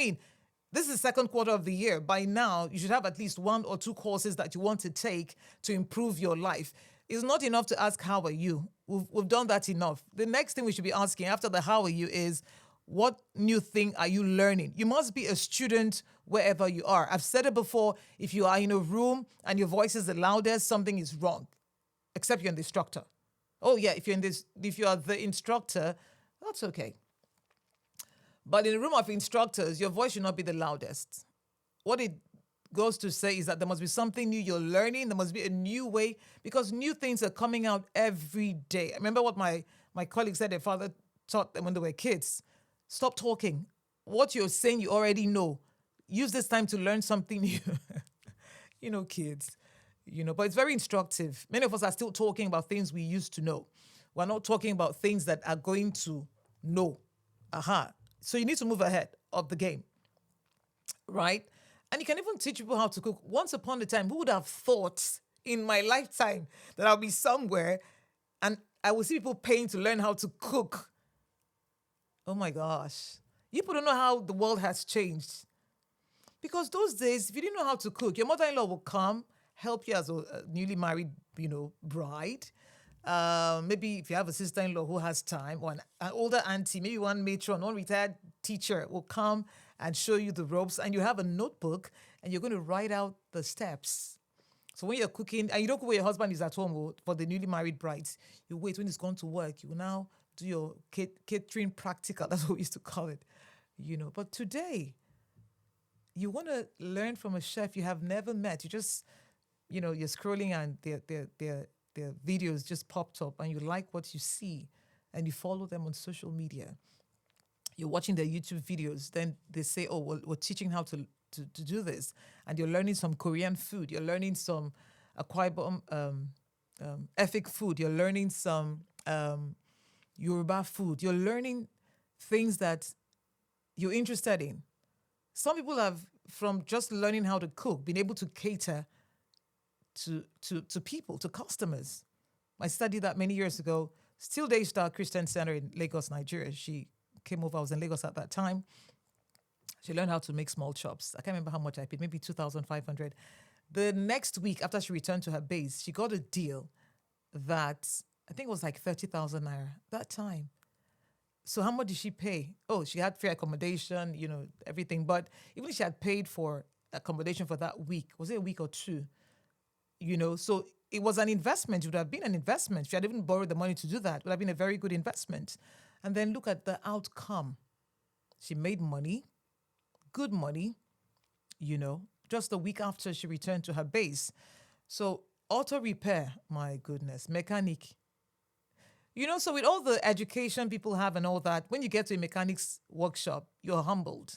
mean, this is the second quarter of the year. By now, you should have at least one or two courses that you want to take to improve your life. It's not enough to ask, how are you? We've done that enough. The next thing we should be asking after the how are you is, what new thing are you learning? You must be a student wherever you are. I've said it before, if you are in a room and your voice is the loudest, something is wrong, except you're the instructor. Oh yeah, if you are the instructor, that's okay. But in a room of instructors, your voice should not be the loudest. What it goes to say is that there must be something new you're learning. There must be a new way, because new things are coming out every day. I remember what my colleague said their father taught them when they were kids. Stop talking. What you're saying, you already know. Use this time to learn something new. Kids. But it's very instructive. Many of us are still talking about things we used to know. We're not talking about things that are going to know. Aha. So you need to move ahead of the game, right? And you can even teach people how to cook. Once upon a time, who would have thought in my lifetime that I'll be somewhere and I will see people paying to learn how to cook? Oh my gosh. You people don't know how the world has changed. Because those days, if you didn't know how to cook, your mother-in-law will come, help you as a newly married, bride. Maybe if you have a sister-in-law who has time, or an older auntie, maybe one matron, one retired teacher will come and show you the ropes, and you have a notebook and you're going to write out the steps. So when you're cooking, and you don't cook when your husband is at home, for the newly married brides, you wait when he's gone to work. You will now do your catering practical. That's what we used to call it. But today, you want to learn from a chef you have never met. You just, you're scrolling and their videos just popped up and you like what you see and you follow them on social media. You're watching their YouTube videos. Then they say, oh, well, we're teaching how to do this. And you're learning some Korean food. You're learning some Akwa Ibom Efik food. You're learning some Yoruba food. You're learning things that you're interested in. Some people have, from just learning how to cook, been able to cater to people, to customers. I studied that many years ago. Still Daystar Christian Center in Lagos, Nigeria. She came over. I was in Lagos at that time. She learned how to make small chops. I can't remember how much I paid, maybe 2,500. The next week, after she returned to her base, she got a deal that I think it was like 30,000 naira that time. So how much did she pay? Oh, she had free accommodation, everything. But even if she had paid for accommodation for that week, was it a week or two? So it was an investment. It would have been an investment. If she had even borrowed the money to do that, it would have been a very good investment. And then look at the outcome. She made money, good money, just a week after she returned to her base. So auto repair, my goodness, mechanic. So with all the education people have and all that, when you get to a mechanic's workshop, you're humbled.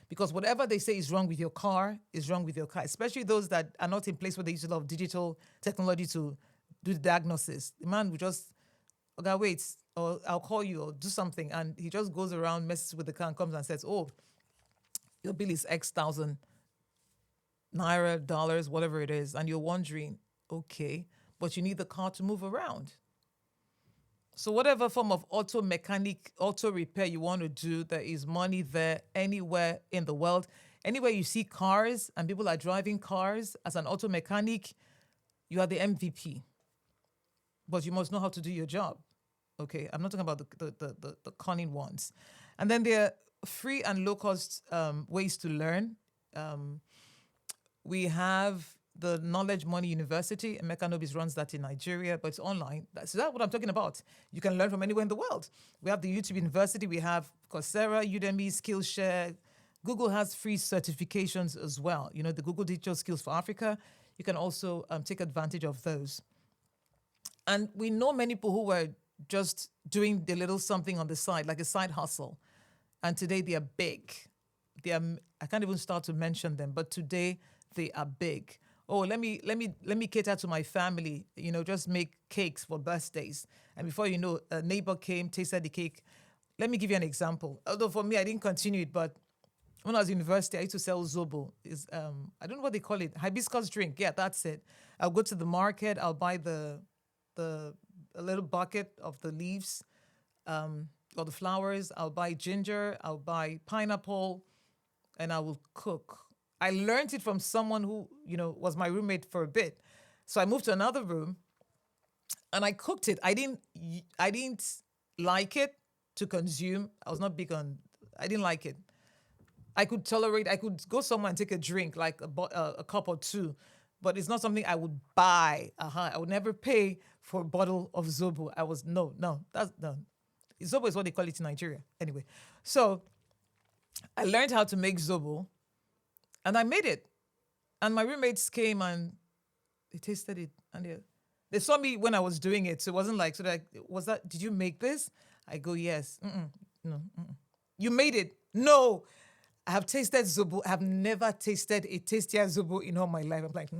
Because whatever they say is wrong with your car is wrong with your car, especially those that are not in place where they use a lot of digital technology to do the diagnosis. The man will just, okay, wait, or I'll call you or do something. And he just goes around, messes with the car and comes and says, oh, your bill is X thousand naira, dollars, whatever it is. And you're wondering, okay, but you need the car to move around. So whatever form of auto mechanic, auto repair you want to do, there is money there anywhere in the world. Anywhere you see cars and people are driving cars, as an auto mechanic, you are the MVP. But you must know how to do your job. Okay, I'm not talking about the cunning ones. And then there are free and low cost ways to learn. We have the Knowledge Money University, and Emeka Nobis runs that in Nigeria, but it's online. That's what I'm talking about. You can learn from anywhere in the world. We have the YouTube University, we have Coursera, Udemy, Skillshare. Google has free certifications as well. The Google Digital Skills for Africa. You can also take advantage of those. And we know many people who were just doing the little something on the side, like a side hustle. And today they are big. I can't even start to mention them, but today they are big. Oh, let me cater to my family, just make cakes for birthdays. And before you know, a neighbor came, tasted the cake. Let me give you an example. Although for me, I didn't continue it, but when I was in university, I used to sell Zobo. I don't know what they call it, hibiscus drink. Yeah, that's it. I'll go to the market, I'll buy a little bucket of the leaves or the flowers. I'll buy ginger, I'll buy pineapple, and I will cook. I learned it from someone who, was my roommate for a bit. So I moved to another room and I cooked it. I didn't like it to consume. I was not big on. I didn't like it. I could tolerate. I could go somewhere and take a drink, like a cup or two, but it's not something I would buy. I would never pay for a bottle of Zobo. I was no, no. That's no. Zobo is what they call it in Nigeria. Anyway, so I learned how to make Zobo, and I made it. And my roommates came and they tasted it, and they saw me when I was doing it. So it wasn't like, so like, was that, did you make this? I go, yes. No. You made it? No. I have tasted Zobo. I have never tasted a tastier Zobo in all my life. I'm like,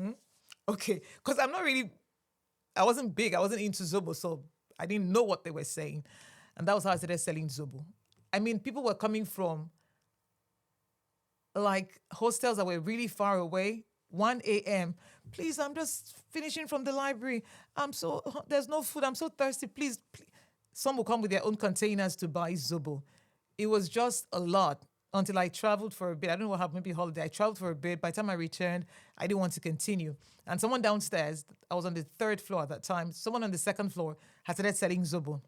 okay. Because I wasn't big. I wasn't into Zobo. So I didn't know what they were saying. And that was how I started selling Zobo. I mean, people were coming from like hostels that were really far away, 1 a.m. Please, I'm just finishing from the library. There's no food. I'm so thirsty. Please. Some will come with their own containers to buy Zobo. It was just a lot until I traveled for a bit. I don't know what happened, maybe holiday. I traveled for a bit. By the time I returned, I didn't want to continue. And someone downstairs, I was on the 3rd floor at that time, someone on the 2nd floor had started selling Zobo.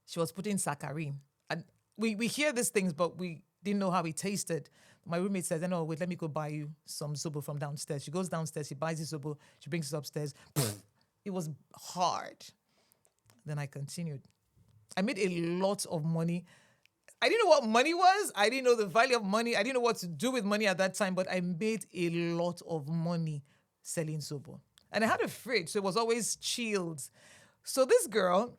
She was putting saccharin. And we hear these things, but we didn't know how it tasted. My roommate said, no, wait, let me go buy you some Zobo from downstairs. She goes downstairs, she buys the Zobo, she brings it upstairs. It was hard. Then I continued. I made a lot of money. I didn't know what money was. I didn't know the value of money. I didn't know what to do with money at that time, but I made a lot of money selling Zobo. And I had a fridge, so it was always chilled. So this girl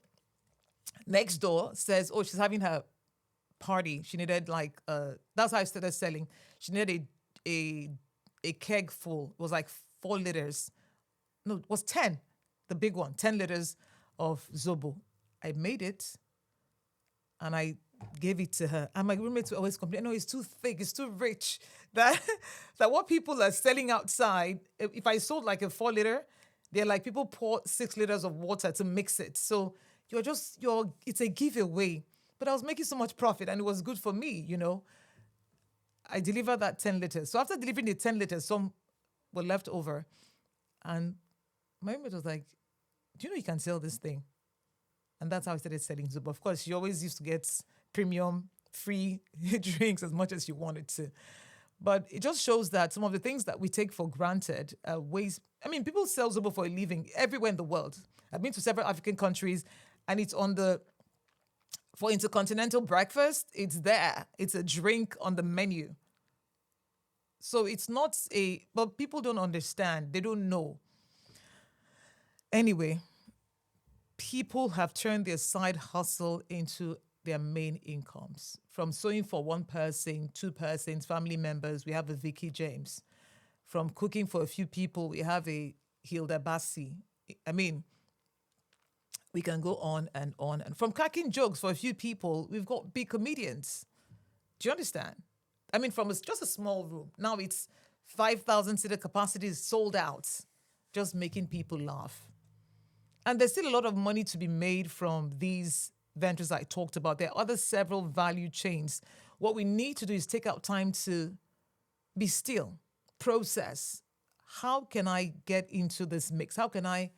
next door says, oh, she's having her party. She needed that's how I started selling. She needed a keg full. It was like 4 liters. No, it was 10. The big one, 10 liters of Zobo. I made it and I gave it to her. And my roommates would always complain, no, it's too thick, it's too rich. That what people are selling outside, if I sold like a 4 liter, they're like, people pour 6 liters of water to mix it. So it's a giveaway. But I was making so much profit and it was good for me, I delivered that 10 liters. So after delivering the 10 liters, some were left over. And my roommate was like, do you know you can sell this thing? And that's how I started selling Zobo. Of course, she always used to get premium, free drinks as much as she wanted to. But it just shows that some of the things that we take for granted are ways. I mean, people sell Zobo for a living everywhere in the world. I've been to several African countries and it's for intercontinental breakfast, it's there. It's a drink on the menu. So it's not but people don't understand. They don't know. Anyway, people have turned their side hustle into their main incomes. From sewing for one person, 2 persons, family members, we have a Vicky James. From cooking for a few people, we have a Hilda Bassi. I mean, we can go on and on. And from cracking jokes for a few people, we've got big comedians. Do you understand? I mean, from just a small room. Now it's 5,000 seater capacity is sold out, just making people laugh. And there's still a lot of money to be made from these ventures I talked about. There are other several value chains. What we need to do is take out time to be still, process. How can I get into this mix? How can I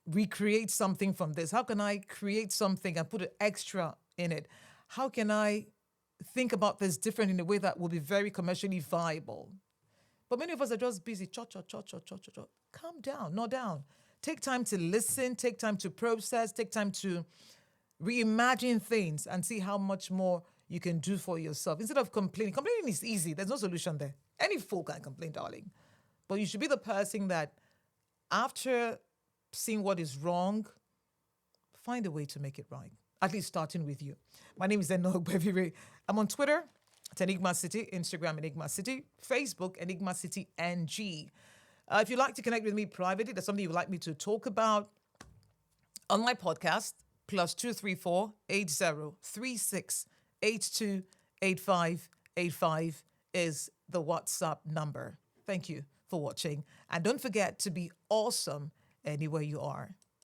recreate something from this? How can I create something and put an extra in it? How can I think about this different in a way that will be very commercially viable? But many of us are just busy. Calm down, not down. Take time to listen, take time to process, take time to reimagine things and see how much more you can do for yourself. Instead of complaining. Complaining is easy. There's no solution there. Any fool can complain, darling. But you should be the person that after seeing what is wrong, find a way to make it right. At least starting with you. My name is Enoch Bevire. I'm on Twitter at Enigma City, Instagram Enigma City, Facebook Enigma City NG. If you'd like to connect with me privately, there's something you'd like me to talk about on my podcast, +234 8036 82 8585 is the WhatsApp number. Thank you for watching. And don't forget to be awesome anywhere you are.